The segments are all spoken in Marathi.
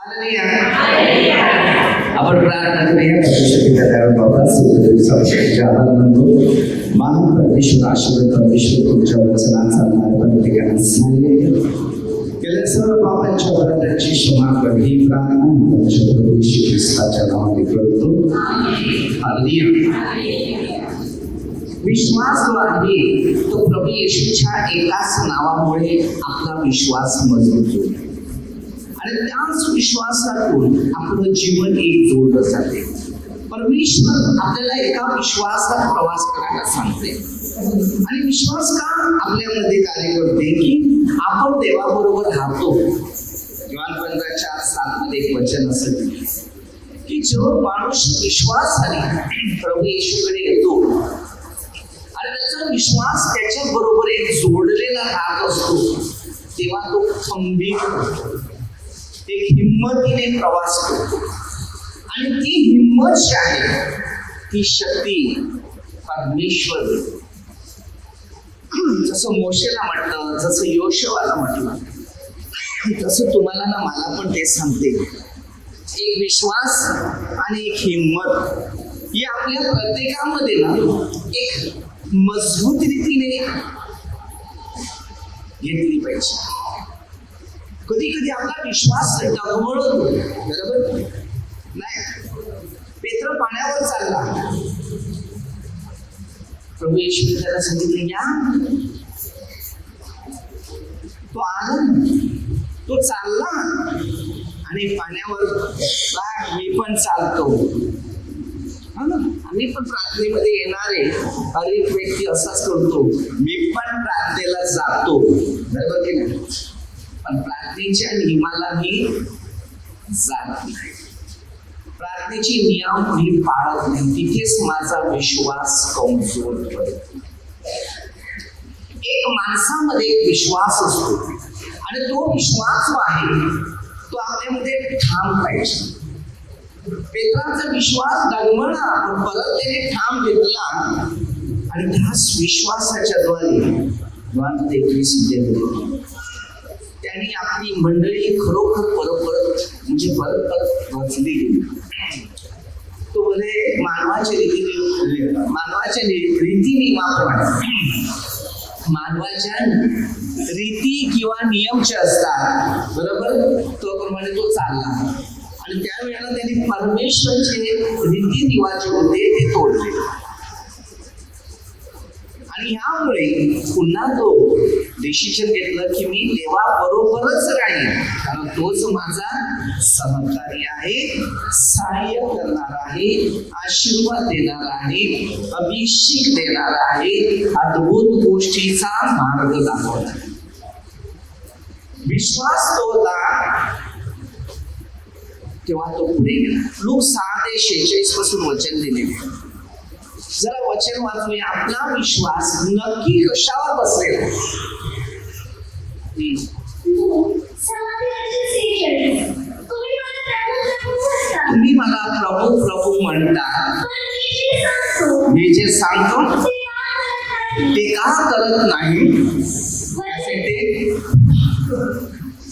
आपण प्रार्थना करूया. बाबा महान परमेश्वर आशीर्वाद परमेश्वर तुमच्या वचनाचा मार्ग सांगितले गेल्या सर्व पापांच्या अपराधांची क्षमा कर ही प्रार्थना तुमच्या प्रभू येशू ख्रिस्ताच्या नावाने करतो. हालेलुया. विश्वास जो आहे तो प्रभू येशूच्या एकाच नावामुळे आपला विश्वास मजबूत होतो आणि त्याच विश्वासातून आपलं जीवन एक जोडलं जाते. परमेश्वर आपल्याला एका विश्वासात प्रवास करायला सांगते आणि विश्वास का आपल्यामध्ये कार्य करते की आपण देवाबरोबर राहतो. योहान 15:7 मध्ये एक वचन असेल की जो माणूस विश्वासाने प्रभू येशूकडे येतो आणि त्याचा विश्वास त्याच्या बरोबर एक जोडलेला राहत असतो तेव्हा तो खंबीर होतो, एक हिंमतीने प्रवास करतो आणि ती हिंमत जी आहे ती शक्ती परमेश्वर देतो. जसं मोशेला म्हटलं, जसं योशुआला म्हटलं, तसं तुम्हाला ना मला पण ते सांगते. एक विश्वास आणि एक हिंमत ही आपल्या प्रत्येकामध्ये ना एक मजबूत रीतीने घेतली पाहिजे. कधी कधी आपला विश्वास डगमळतो, बरोबर नाही. पेत्र पाण्यावर चालला, प्रभू येशूने त्याला सांगितलं या. तो आला, तो चालला आणि पाण्यावर मी पण चालतो. आम्ही पण प्रार्थनेमध्ये येणारे हर एक व्यक्ती असाच करतो, मी पण प्रार्थनेला जातो, बरोबर की नाही. पण प्रार्थनेच्या नियमाला मी जात नाही, प्रार्थनेचे नियम मी पाळत नाही, तिथेच माझा विश्वास कमजोर पडतो. एक माणसामध्ये एक विश्वास असतो आणि तो विश्वास जो आहे तो आपल्यामध्ये ठाम पाहिजे. पेत्राचा विश्वास डगमळला पण परत त्याने ठाम घेतला आणि त्याच विश्वासाच्या द्वारे योहान 23 त्यांनी आपली मंडळी खरोखर परत परत वाचली गेली. तो बोले मानवाच्या रीती नियमाप्रमाणे, मानवाच्या रीती किंवा नियम जे असतात बरोबर तो प्रमाणे तो चालला आणि त्यावेळेला त्यांनी परमेश्वरचे रीती रिवाज होते ते तोडले आणि ह्यामुळे पुन्हा तो डिसिजन घेतलं की मी देवाबरोबरच राहील, कारण तोच माझा सहकारी आहे, सहाय्य करणार आहे, आशीर्वाद देणार आहे, अभिषेक देणार आहे, अद्भुत गोष्टीचा मार्ग दाखवणार. विश्वास तो होता तेव्हा तो पुढे गेला. लूक 6:46 पासून वचन दिलेले. जरा वचन वाचूया. आपला विश्वास नक्की कशावर बसलेला? तुम्ही मला प्रभू प्रभू म्हणता, मी जे सांगतो ते का करत नाही?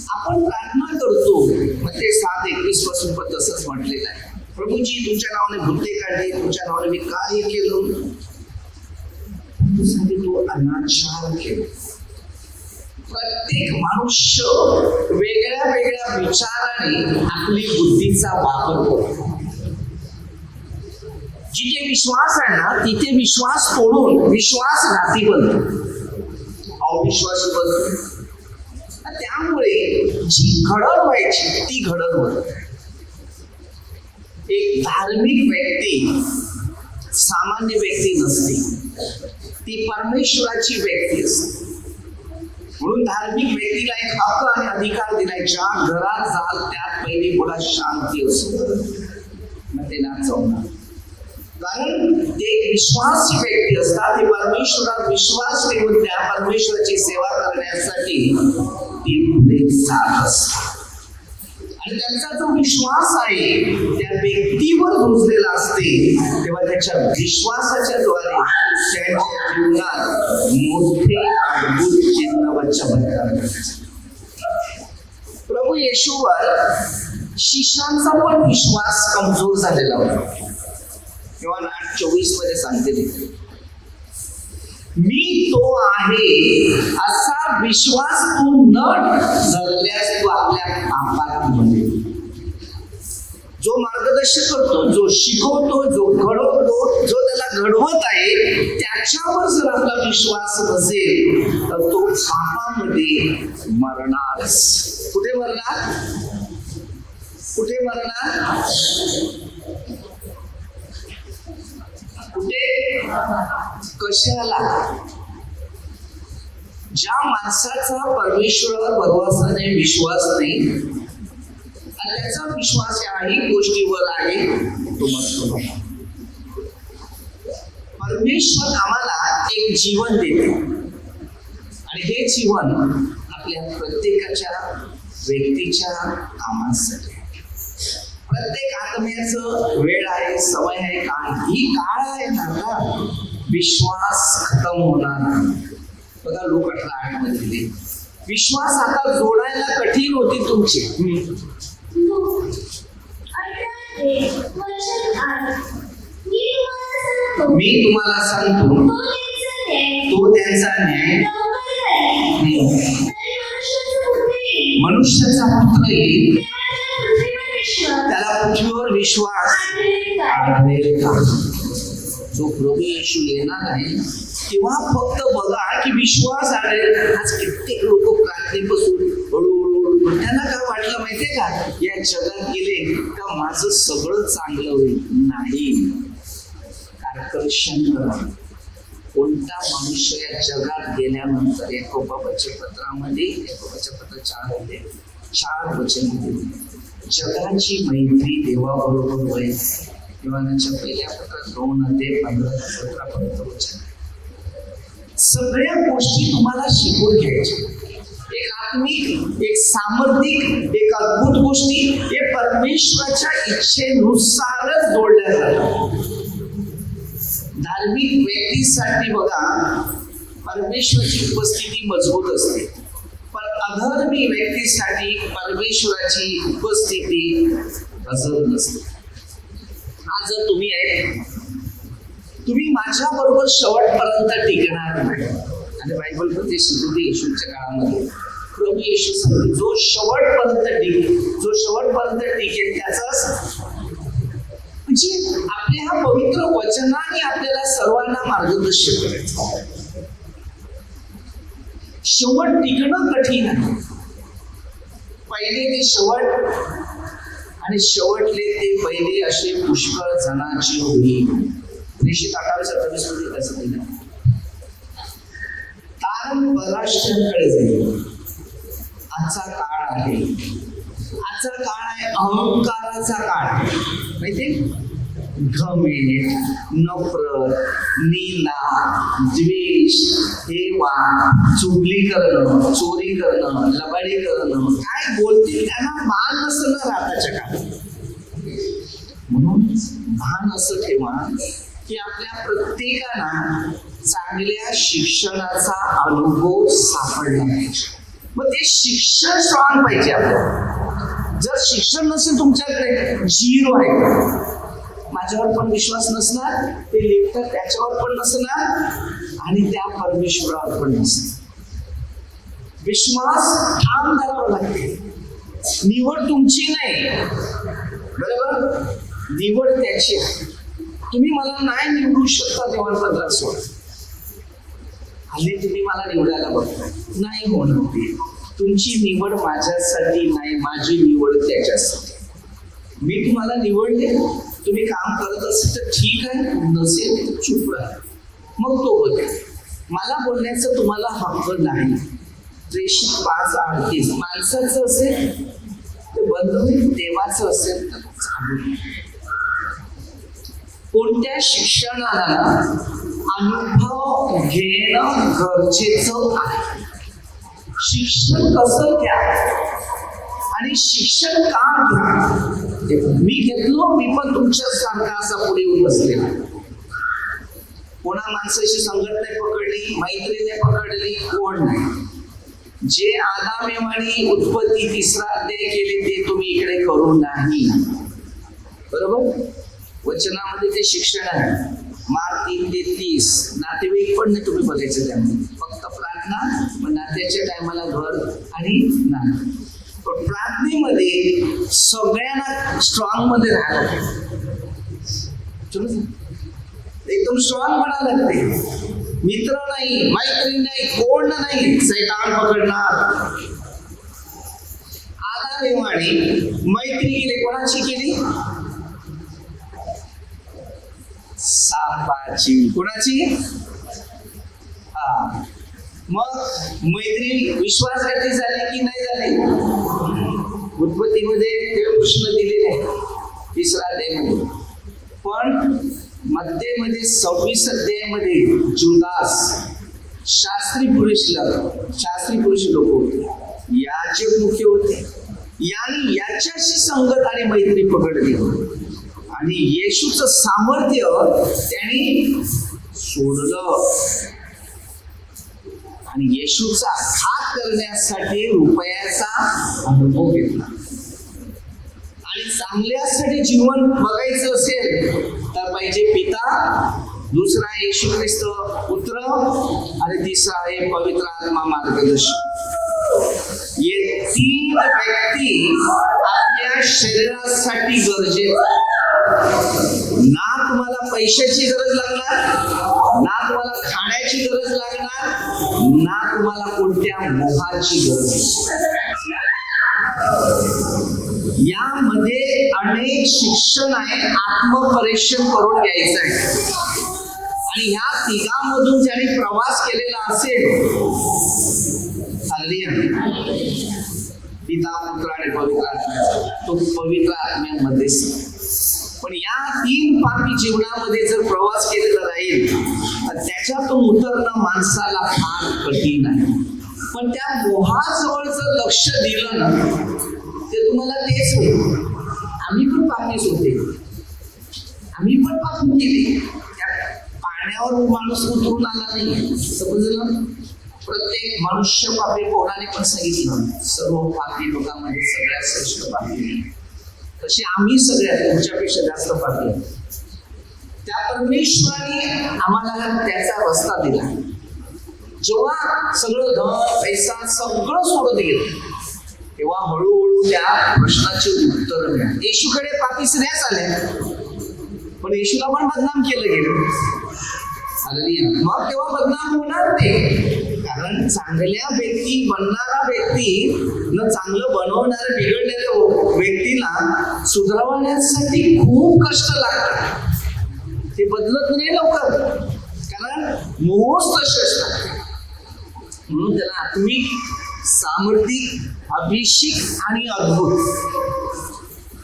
आपण प्रार्थना करतो, मग ते 7:21 पासून पण तसंच म्हटलेलं आहे. प्रभूजी तुमच्या नावाने भूते काढली, तुमच्या नावाने मी काय केलं? तू अनाचार केला. प्रत्येक मनुष्य वेगळ्या वेगळ्या विचाराने आपली बुद्धीचा वापर करतो. जिथे विश्वास आहे ना तिथे विश्वास तोडून विश्वास घाती बनतो, अविश्वासी बनतो. त्यामुळे जी घडण व्हायची ती घडण होत. एक धार्मिक व्यक्ती सामान्य व्यक्ती नसते, ती परमेश्वराची व्यक्ती असते. म्हणून धार्मिक व्यक्तीला एक हक्क आणि अधिकार दिलाय, ज्या घरात जाल त्यात पहिली पुढा शांती असतो, मग ते नाचवणार. कारण ते विश्वासी व्यक्ती असतात, ते परमेश्वरात विश्वास ठेवून त्या परमेश्वराची सेवा करण्यासाठी ती पुढे जात असतात. आणि त्यांचा जो विश्वास आहे त्या व्यक्तीवर रुजलेला असते, तेव्हा त्याच्या विश्वासाच्या द्वारे त्यांच्या जीवनात मोठे अद्भुत चिन्ह व चमत्कार. प्रभू येशूवर शिष्यांचा पण विश्वास कमजोर झालेला होता. किंवा 8:24 मध्ये सांगते ते, मी तो आहे असा विश्वास तू न धरल्यास तू आपल्या पापात मध्ये. जो मार्गदर्शन करतो, जो शिकवतो, जो घडवतो, जो त्याला घडवत आहे, त्याच्यावर जर आपला विश्वास नसेल तर तो पापामध्ये मरणारच. कुठे मरणार? कुठे मरणार? कुठे? कशाला? ज्या माणसाचा परमेश्वरावर भरवसा नाही, विश्वास नाही, आणि त्याचा विश्वास याही गोष्टीवर आहे, तो मरतो. परमेश्वर आम्हाला एक जीवन देते आणि हे जीवन आपल्या प्रत्येकाच्या व्यक्तीच्या कामासाठी. प्रत्येक आत्म्याचं वेळ आहे, समय आहे, काळ. ही काळ आहे ना, विश्वास खतम होणार नाही. बघा लोक 18:8 मध्ये, विश्वास आता जोडायला कठीण होती तुमची. मी तुम्हाला सांगतो तो त्यांचा न्याय. मनुष्याचा पुत्र येईल, त्याला पृथ्वीवर विश्वास आढळेल का? जो प्रभू येशू येणार आहे तेव्हा फक्त बघा की विश्वास आढळेल. आज कित्येक लोक प्रार्थनेपासून हळूहळू, त्यांना काय वाटलं माहितीये का, या जगात गेले का माझं सगळं चांगलं होईल. नाही. आकर्षण करा. कोणता मनुष्य या जगात गेल्यानंतर याकोबाच्या पत्रामध्ये, याकोबाच्या पत्र 4 मध्ये 4 वचन दिले, जगाची मैत्री देवाबरोबर होईल. योहानाच्या पहिल्या पत्रात 2:15-17 पर्यंत वचन. सगळ्या गोष्टी तुम्हाला शिकून घ्यायच्या. एक आत्मिक, एक सामर्थ्यिक, एक अद्भुत गोष्टी हे परमेश्वराच्या इच्छेनुसारच जोडल्या जातात. धार्मिक व्यक्तीसाठी बघा परमेश्वराची उपस्थिती मजबूत असते, पण अधर्मी व्यक्तीसाठी परमेश्वराची उपस्थिती मजबूत नसते. आज जर तुम्ही आहे, तुम्ही माझ्या बरोबर शेवटपर्यंत टिकणार नाही. आणि बायबल पण ते शिकवते येशूच्या काळामध्ये. प्रभू येशू सांगतो, जो शेवटपर्यंत टिकेल, जो शेवटपर्यंत टिकेल त्याचाच. म्हणजे आपल्या ह्या पवित्र वचनाने आपल्याला सर्वांना मार्गदर्शन करायचं. शेवट टिकणं कठीण आहे. पहिले ते शेवट आणि शेवटले ते पहिले असे पुष्कळ जणांची होईल. 28-27 मध्ये कसं दिलं, तारण पराष्ट्रांकडे जाईल. आजचा काळ आहे, आजचा काळ आहे अहंकाराचा काळ. माहितीये, घमेंड, नफरत, नीला, द्वेष, हेवा, चुगली करणं, चोरी करणं, लबाडी करणं, काय बोलतील त्यांना भान नसतं राताच्या काळात. म्हणून भान असं ठेवा की आपल्या प्रत्येकाला चांगल्या शिक्षणाचा अनुभव सापडला पाहिजे. मग ते शिक्षण स्ट्रॉंग पाहिजे आपल्याला. जर शिक्षण नसेल तुमच्याकडे, 0 आहे. माझ्यावर पण विश्वास नसणार, ते लेखतात त्याच्यावर पण नसणार, आणि त्या परमेश्वरावर पण नसणार. विश्वास ठाम धरावा लागते. निवड तुमची नाही, बरोबर, निवड त्याची. तुम्ही मला नाही निवडू शकता देवाला सोडा. हल्ली तुम्ही मला निवडायला बघता, नाही होणार ते. तुमची निवड माझ्यासाठी नाही, माझी निवड त्याच्यासाठी. मी तुम्हाला निवडले, तुम्ही काम करत असेल तर ठीक आहे, नसेल तर चुप राहा, मग तो बघा. मला बोलण्याचं तुम्हाला हक्क नाही. प्रेषित 5:38 माणसाचं असेल तर बंद होईल, देवाचं असेल तर चालू. कोणत्या शिक्षणाला अनुभव घेणं गरजेचं आहे. शिक्षण कसं घ्या आणि शिक्षण का घ्या. मी घेतलो, मी पण तुमच्यासारखा असा पुढे येऊन बसलेला. कोणा माणसाशी संघटना पकडली, मैत्रीने पकडली, कोण नाही. जे आदामेवाणी उत्पत्ती 3रा अध्याय केले ते तुम्ही इकडे करू नाही. बरोबर? वचनामध्ये ते शिक्षण आहे. मार्क 3:30. नातेवाईक पण नाही तुम्ही बघायचं त्यामध्ये, फक्त प्रार्थना, मग नात्याच्या टायमाला घर आणि नातं. पण प्रार्थनेमध्ये सगळ्यांना स्ट्रॉंग मध्ये राहायला एकदम स्ट्रॉंग म्हणायला लागते. मित्र नाही, मैत्रीण नाही, कोण नाही, सैतान पकडणार. आदामेवाणी मैत्री केली, कोणाची केली? सापाची. कोणाची? हा. मग मैत्री विश्वासघाती झाली की नाही झाली? उत्पत्तीमध्ये ते प्रश्न दिलेले आहे 3रा अध्यायामध्ये. पण मध्ये 26 अध्यायामध्ये जुदास, शास्त्री पुरुष लोक होते, याजक मुख्य होते, याने याच्याशी संगत आणि मैत्री पकडली आणि येशूचं सामर्थ्य त्यांनी सोडलं आणि येशूचा घात करण्यासाठी रुपयाचा अनुभव घेतला. आणि चांगल्यासाठी जीवन बघायचं असेल तर पाहिजे पिता, दुसरा येशू ख्रिस्त पुत्र आणि 3रा आहे पवित्र आत्मा मार्गदर्शन. हे 3 व्यक्ती आपल्या शरीरासाठी गरजेचं. ना तुम्हाला पैशाची गरज लागणार, ना तुम्हाला खाण्याची गरज लागणार, ना तुम्हाला कोणत्या मोहाची गरज. यामध्ये अनेक शिक्षण आहे, आत्मपरीक्षण करून घ्यायचं आहे. आणि ह्या तिघांमधून ज्यांनी प्रवास केलेला असेल, पिता, पुत्र आणि पवित्र आत्मा, तो पवित्र आत्म्यामध्येच. पण या 3 पापी जीवनामध्ये जर प्रवास केलेला राहील तर त्याच्यातून उतरणं माणसाला फार कठीण आहे. पण त्या मोहाजवळ जर लक्ष दिलं ना, ते तुम्हाला तेच होईल. आम्ही पण पापीच होते, आम्ही पण पाप केले. त्या पाण्यावर माणूस उतरून आला नाही, समजलं? प्रत्येक मनुष्य पापी. कोणाने पण सांगितलं सर्व पापी लोकांमध्ये सगळ्यात श्रेष्ठ पापी, तसे आम्ही सगळ्यात तुमच्यापेक्षा जास्त पापी. त्या परमेश्वराने आम्हाला त्याचा रस्ता दिला. जेव्हा सगळं धन पैसा सगळं सोडून गेलं, तेव्हा हळूहळू त्या प्रश्नाचे उत्तर मिळाले. येशूकडे पापी स्त्रियाच आल्या, पण येशूला पण बदनाम केलं गेलं. मग तेव्हा बदनाम होणार ते, कारण चांगल्या व्यक्ती बनणारा व्यक्ती न चांगलं बनवणाऱ्या बिघडलेल्या व्यक्तीला सुधारवण्यासाठी खूप कष्ट लागतात. ते बदलत नाही लवकर, कारण मोहच तसे असतात. म्हणून त्याला आत्मिक, सामर्थ्यिक, अभिषेक आणि अद्भुत.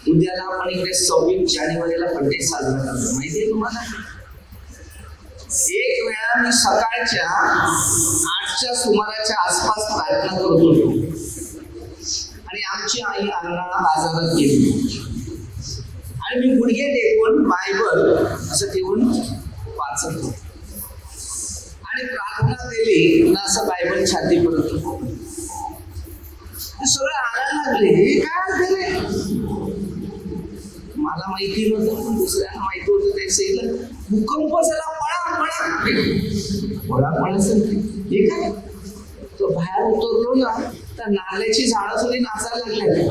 उद्याला आपण इकडे 26 जानेवारीला बर्थडे साजरा करतो, माहितीये तुम्हाला? एक वेळा मी सकाळच्या 8च्या सुमाराच्या आसपास प्रार्थना करत होतो आणि आमची आई अन्ना बाजारात गेली आणि मी गुडघे टेकून बायबल असं ठेवून वाचत होतो आणि प्रार्थना केली ना, असं बायबल छाती पडत होतो. सगळं आणायला लागले, हे काय झाले? मला माहिती नव्हतं, पण दुसऱ्यांना माहिती होतं. ते सगळं भूकंप झाला, पळा हे काय? तो बाहेर उतरलो ना तर नाल्याची झाडं सगळी नाचायला लागले.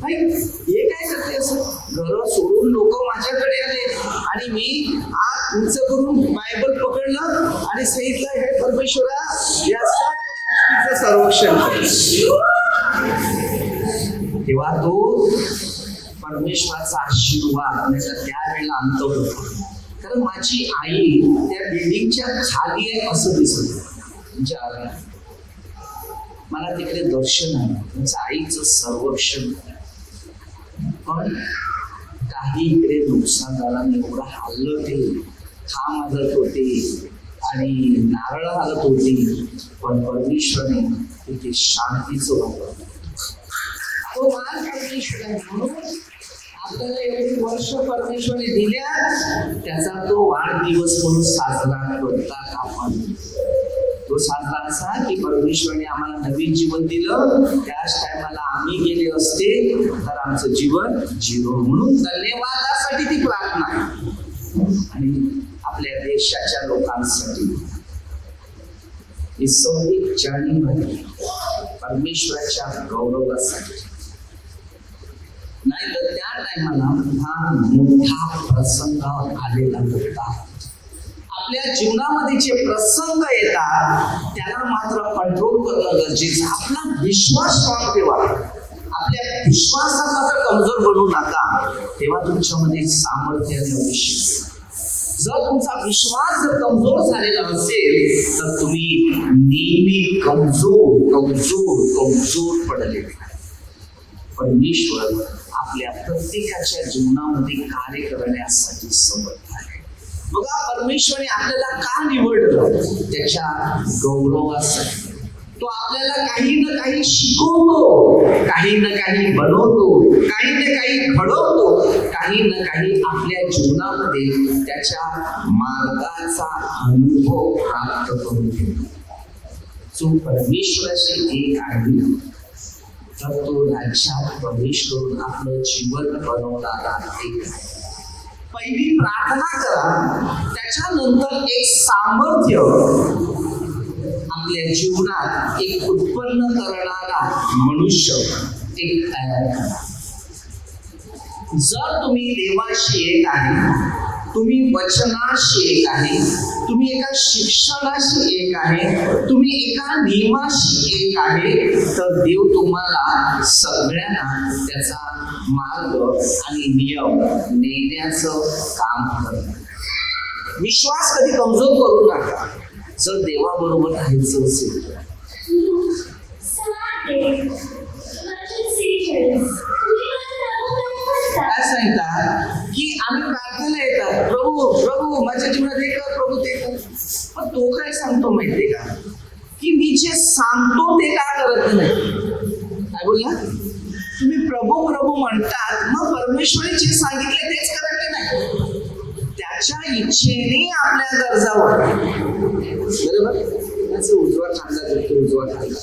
हे काय करते असं? घर सोडून लोक माझ्याकडे आले आणि मी आत उंच करून बायबल पकडलं आणि सांगितलं, हे परमेश्वरा, या सृष्टीचं संरक्षण कर. तेव्हा तो परमेश्वराचा आशीर्वाद त्यावेळेला अंत होता. कारण माझी आई त्या बिल्डिंगच्या खाली आहे असं दिसत. मला तिकडे दर्शन आहे, त्यांचं आईचं संरक्षण. पण काही इकडे नुकसान झालं नाही. एवढं हल्लं ते, खांब हलत होते आणि नारळ हलत होती, पण परमेश्वराने तिथे शांतीचं वापर. तो मान परमेश्वर आहे. म्हणून आपल्याला 1 वर्ष परमेश्वराने दिल्या, त्याचा तो वाढदिवस म्हणून साजरा करतात आपण. तो साजरा असा की परमेश्वराने आम्हाला नवीन जीवन दिलं, त्याच टायमाला आम्ही गेले असते तर आमचं जीवन झिरो. म्हणून धन्यवादासाठी ती प्रार्थना आहे. आणि आपल्या देशाच्या लोकांसाठी ही 26 जानेवारी परमेश्वराच्या गौरवासाठी, नाही तर त्या टायमाला हा मोठा प्रसंग आलेला होता. आपल्या जीवनामध्ये जे प्रसंग येतात त्याला मात्र कंट्रोल करणं गरजेचं. आपला विश्वास स्ट्रॉंग ठेवा. आपल्या विश्वासात मात्र कमजोर बनू नका. तेव्हा तुमच्यामध्ये सामर्थ्य आवश्यक. जर तुमचा विश्वास जर कमजोर झालेला असेल तर तुम्ही नेहमी कमजोर पडले. परमेश्वर आपल्या प्रत्येकाच्या जीवनामध्ये कार्य करण्यासाठी समर्थ आहे. बघा, परमेश्वराने आपल्याला का निवडलं? त्याच्या गौरवासाठी. तो आपल्याला काही ना काही शिकवतो, काही ना काही बनवतो, काही ना काही घडवतो, काही ना काही आपल्या जीवनामध्ये त्याच्या मार्गाचा अनुभव प्राप्त करून घेतो. जो परमेश्वराशी एक आहे तर तो राज्यात प्रवेश करून आपलं जीवन बनवणारा एक आहे. पहिली प्रार्थना करा, त्याच्यानंतर एक सामर्थ्य आपल्या जीवनात एक उत्पन्न करणारा मनुष्य एक तयार करा. जर तुम्ही देवाशी एक आहे, तुम्ही वचनाशी एक आहे, तुम्ही एका शिक्षणाशी एक आहे, तुम्ही एका नियमाशी एक आहे, तर देव तुम्हाला सगळ्यांना त्याचा मार्ग आणि नियम नेण्याचं काम करतात. विश्वास कधी कमजोर करू नका. जर देवाबरोबर राहायचं असेल तर. काय सांगतात की आम्ही प्रार्थनेला येतात, प्रभू प्रभू माझ्या जीवनात हे कर, प्रभू ते कर. पण तो काय सांगतो माहितीये का, की मी जे सांगतो ते का करत नाही. काय बोलला? तुम्ही प्रभू प्रभू म्हणतात, मग परमेश्वराने जे सांगितले तेच करत नाही. त्याच्या इच्छेने आपल्या गरजा वाढतात. बरोबर? त्याचा उजवा खांदा करतो, उजवा खांदा.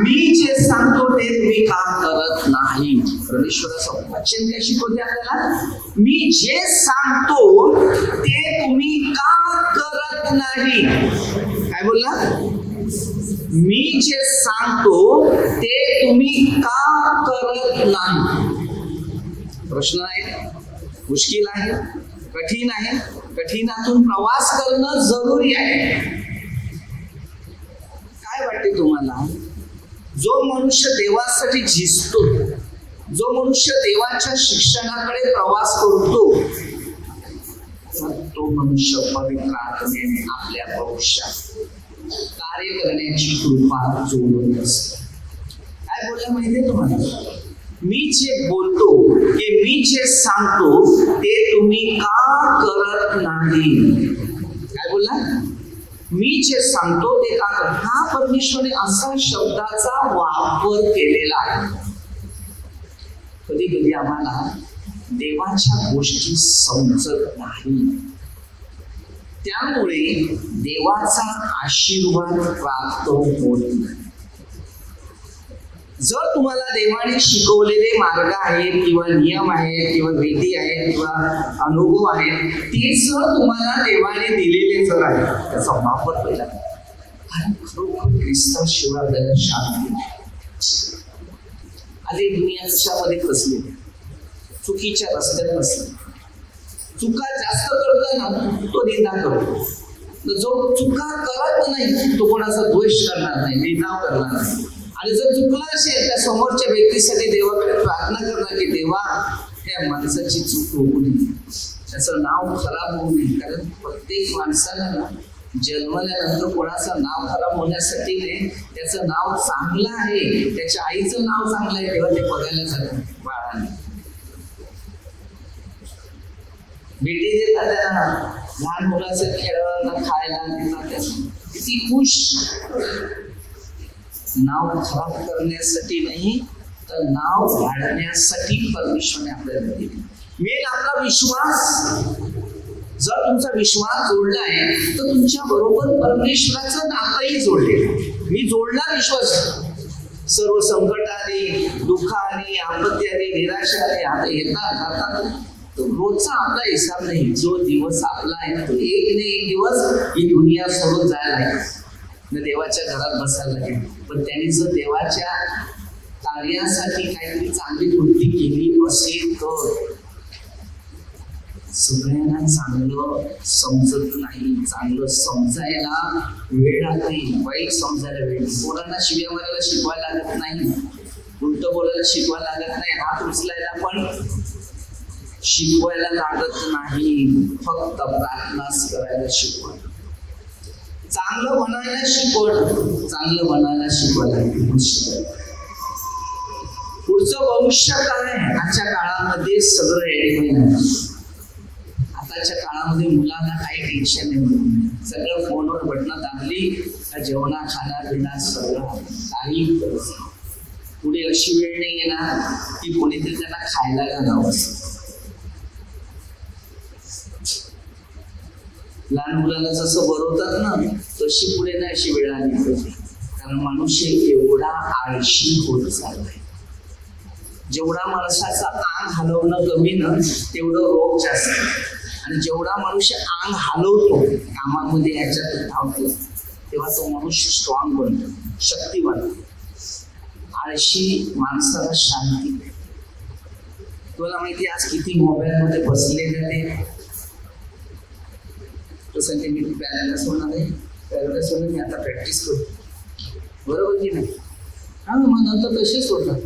मी जे सांगतो ते तुम्ही का करत नाही. परमेश्वराचं वचन काय शिकवते आपल्याला? मी जे सांगतो ते तुम्ही का करत नाही. काय बोलला? मी जे सांगतो ते तुम्ही का करत नाही. प्रश्न आहे, मुश्किल आहे, कठीण आहे. कठीणातून प्रवास करणं जरुरी आहे. काय वाटते तुम्हाला? जो मनुष्य देवासाठी झिजतो, जो मनुष्य देवाच्या शिक्षणाकडे प्रवास करतो, तो मनुष्य पवित्र आत्म्याने आपल्या भविष्यात कार्य करण्याची कृपा जोडून असते. काय बोललं माहितीये तुम्हाला? मी जे बोलतो, की मी जे सांगतो ते तुम्ही का करत नाही. काय बोलला? मी जे सांगतो ते का करत. हा परमेश्वराने असा शब्दाचा वापर केलेला आहे. कधी कधी आम्हाला देवाच्या गोष्टी समजत नाही, त्यामुळे देवाचा आशीर्वाद प्राप्त होत नाही. जर तुम्हाला देवाने शिकवलेले मार्ग आहेत किंवा नियम आहेत किंवा विधी आहेत किंवा अनुभव आहेत, ते जर तुम्हाला देवाने दिलेले जर आहे, त्याचा वापर केला. कारण खरोखर ख्रिस्ताशिवाय आपल्याला शांती. आधी दुनिया कशामध्ये फसली, चुकीच्या रस्त्यात फसली. चुका जास्त करतो ना तो निंदा करतो. जो चुका करत नाही तो कोणाचा द्वेष करणार नाही, निंदा करणार नाही. आणि जर चुकला असेल त्या समोरच्या व्यक्तीसाठी देवाकडे प्रार्थना करणार की देवा त्या माणसाची चूक होऊ नये, त्याचं नाव खराब होऊ नये. कारण प्रत्येक माणसाला ना जन्मल्यानंतर कोणाचं नाव खराब होण्यासाठी नाही, त्याचं नाव चांगलं आहे, त्याच्या आईचं नाव चांगलं आहे तेव्हा ते बघायला जातं. बाळाने भेटी देतात त्यांना, लहान मुलाचं खेळणं खायला देतात, त्यांना किती खुश. नाव खराब करण्यासाठी नाही तर नाव वाढवण्यासाठी परमेश्वराने आपल्याला दिले. मेन आपला विश्वास. जर तुमचा विश्वास जोडलाय तर तुमच्या बरोबर परमेश्वराचं नातंही जोडलेलं. मी जोडला विश्वास. सर्व संकट आली, दुःख आली, आपत्ती आली, निराशा आली, आता येतात जातात, तो रोजचा आपला हिसाब नाही. जो दिवस आपला आहे तो एक ना एक दिवस ही दुनिया सोडून जायला लागेल, देवाच्या घरात बसायला लागेल. पण त्यांनी जर देवाच्या कार्यासाठी काहीतरी चांगली कृती केली असेल तर सगळ्यांना चांगलं समजत नाही. चांगलं समजायला वेळ लागते, वाईट समजायला वेळ. कोणाला शिव्या मारायला शिकवायला लागत नाही, उलट बोलायला शिकवायला लागत नाही, हात उचलायला पण शिकवायला लागत नाही. फक्त प्रार्थनाच करायला शिकवा. चांगलं बनायला शिकवण, चांगलं बनायला शिकवायला. पुढचं भविष्य काय? आजच्या काळामध्ये सगळं रेडीमेड आहे. आताच्या काळामध्ये मुलांना काही टेन्शन नाही. सगळं फोनवर बटणं दाबली का जेवणा खाना पिणं सगळं काही. पुढे अशी वेळ नाही येणार की कोणीतरी त्यांना खायला घालावं. लहान मुलांना जसं बरवतात ना तशी पुढे नाही अशी वेळ आली पाहिजे. कारण मनुष्य एवढा आळशी होत चाललाय. जेवढा माणसाचा अंग हलवणं कमी ना तेवढं रोग जास्त. आणि जेवढा मनुष्य अंग हलवतो कामामध्ये याच्यात धावतो तेव्हा तो मनुष्य स्ट्रॉंग बनतो, शक्तिवान. आळशी माणसाला शांती. तुला माहिती आज किती मोबाईल मध्ये बसलेले ते. तसं ते मी पॅरेंट्स होणार आहे, पॅरेंट्स होणार मी आता प्रॅक्टिस करतो, बरोबर की नाही? हा मग नंतर तसेच होतात.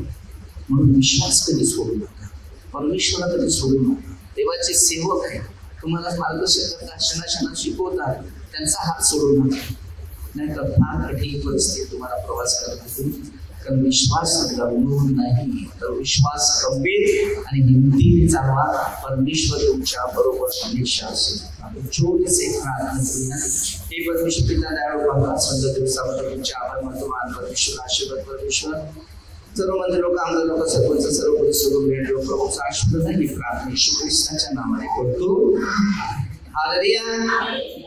म्हणून विश्वास कधी सोडू नका, परमेश्वरा कधी सोडू नका. देवाचे सेवक आहे, तुम्हाला मार्गदर्शन करतात, क्षणाक्षणा शिकवतात, त्यांचा हात सोडू नका. नाहीतर फार कठीण परिस्थिती तुम्हाला प्रवास करत असेल. कारण विश्वास गमवून नाही तर विश्वास गंभीर आणि हिमतीने चालवा. परमेश्वर तुमच्या बरोबर हमेशा असेल. जोडीच एक प्रार्थना करूया. हे परमेश्वर पिता दयाळू बाबा, सुंदर दिवसामध्ये तुमचे आभार मानतो. मान परमेश्वर, आशीर्वाद परमेश्वर. सर्व मंदिर लोक, आमदार लोक, सरपंच, सर्व पोलीस लोक, भेट लोक, प्रभूचा आशीर्वाद ही प्रार्थना येशू ख्रिस्ताच्या नावाने करतो. हालेलुया.